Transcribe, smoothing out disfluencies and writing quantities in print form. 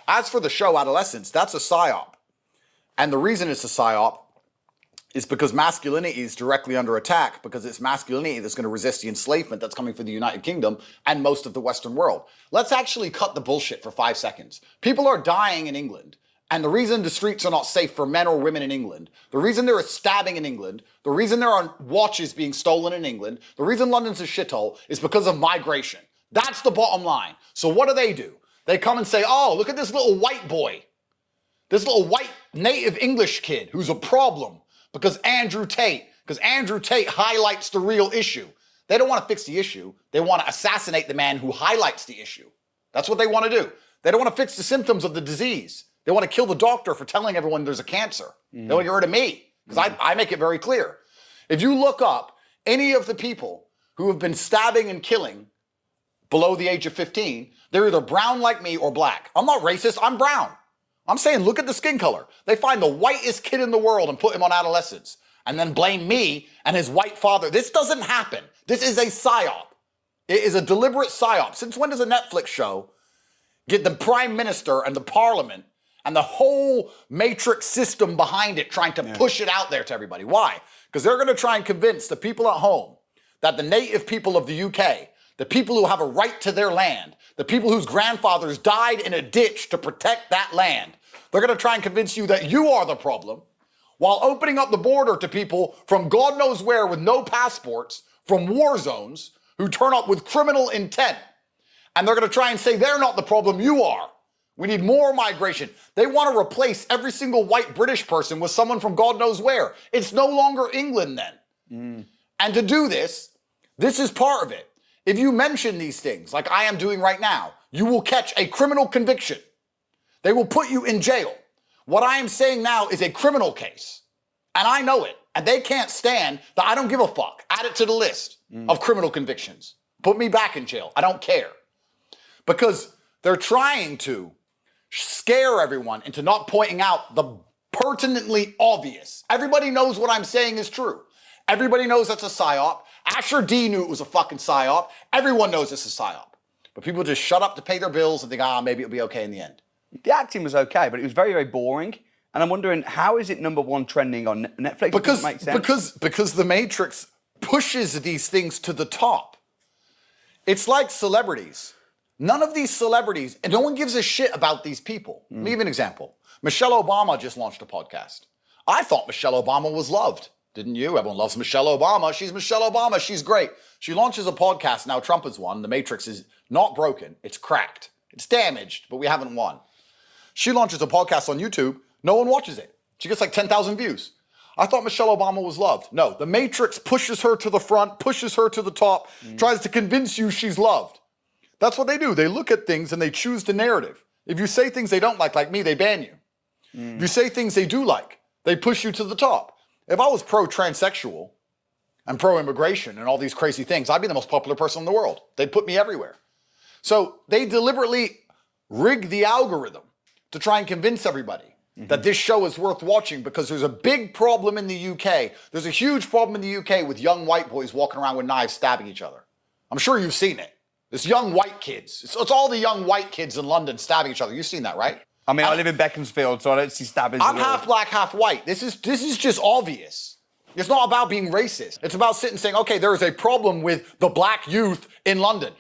As for the show Adolescence, that's a psyop. And the reason it's a psyop is because masculinity is directly under attack, because it's masculinity that's going to resist the enslavement that's coming from the United Kingdom and most of the Western world. Let's actually cut the bullshit for 5 seconds. People are dying in England, and the reason the streets are not safe for men or women in England, the reason there is stabbing in England, the reason there are watches being stolen in England, the reason London's a shithole is because of migration. That's the bottom line. So what do? They come and say, oh, look at this little white boy, this little white native English kid who's a problem. Because Andrew Tate highlights the real issue. They don't want to fix the issue. They want to assassinate the man who highlights the issue. That's what they want to do. They don't want to fix the symptoms of the disease. They want to kill the doctor for telling everyone there's a cancer. They want to get rid of me, because I make it very clear. If you look up any of the people who have been stabbing and killing below the age of 15, they're either brown like me or black. I'm not racist, I'm brown. I'm saying, look at the skin color. They find the whitest kid in the world and put him on Adolescence, and then blame me and his white father. This doesn't happen. This is a psyop. It is a deliberate psyop. Since when does a Netflix show get the prime minister and the parliament and the whole matrix system behind it trying to push it out there to everybody? Why? Because they're going to try and convince the people at home that the native people of the UK, the people who have a right to their land, the people whose grandfathers died in a ditch to protect that land, they're going to try and convince you that you are the problem, while opening up the border to people from God knows where with no passports, from war zones, who turn up with criminal intent. And they're going to try and say they're not the problem, you are. We need more migration. They want to replace every single white British person with someone from God knows where. It's no longer England then. And to do this is part of it. If you mention these things, like I am doing right now, you will catch a criminal conviction. They will put you in jail. What I am saying now is a criminal case. And I know it. And they can't stand that I don't give a fuck. Add it to the list of criminal convictions. Put me back in jail. I don't care. Because they're trying to scare everyone into not pointing out the pertinently obvious. Everybody knows what I'm saying is true. Everybody knows that's a psyop. Asher D knew it was a fucking psyop. Everyone knows it's a psyop. But people just shut up to pay their bills and think, maybe it'll be okay in the end. The acting was okay, but it was very, very boring. And I'm wondering, how is it #1 trending on Netflix? Because, it doesn't make sense. Because the Matrix pushes these things to the top. It's like celebrities. None of these celebrities, and no one gives a shit about these people. Let me give you an example. Michelle Obama just launched a podcast. I thought Michelle Obama was loved. Didn't you? Everyone loves Michelle Obama. She's Michelle Obama. She's great. She launches a podcast. Now Trump has won. The Matrix is not broken. It's cracked. It's damaged, but we haven't won. She launches a podcast on YouTube. No one watches it. She gets like 10,000 views. I thought Michelle Obama was loved. No, the Matrix pushes her to the front, pushes her to the top, tries to convince you she's loved. That's what they do. They look at things and they choose the narrative. If you say things they don't like me, they ban you. If you say things they do like, they push you to the top. If I was pro-transsexual and pro-immigration and all these crazy things, I'd be the most popular person in the world. They'd put me everywhere. So they deliberately rig the algorithm to try and convince everybody that this show is worth watching, because there's a big problem in the UK. There's a huge problem in the UK with young white boys walking around with knives stabbing each other. I'm sure you've seen it. It's young white kids. It's all the young white kids in London stabbing each other. You've seen that, right? I mean, I live in Beaconsfield, so I don't see stabbings. I'm half black, half white. This is just obvious. It's not about being racist. It's about sitting and saying, okay, there is a problem with the black youth in London.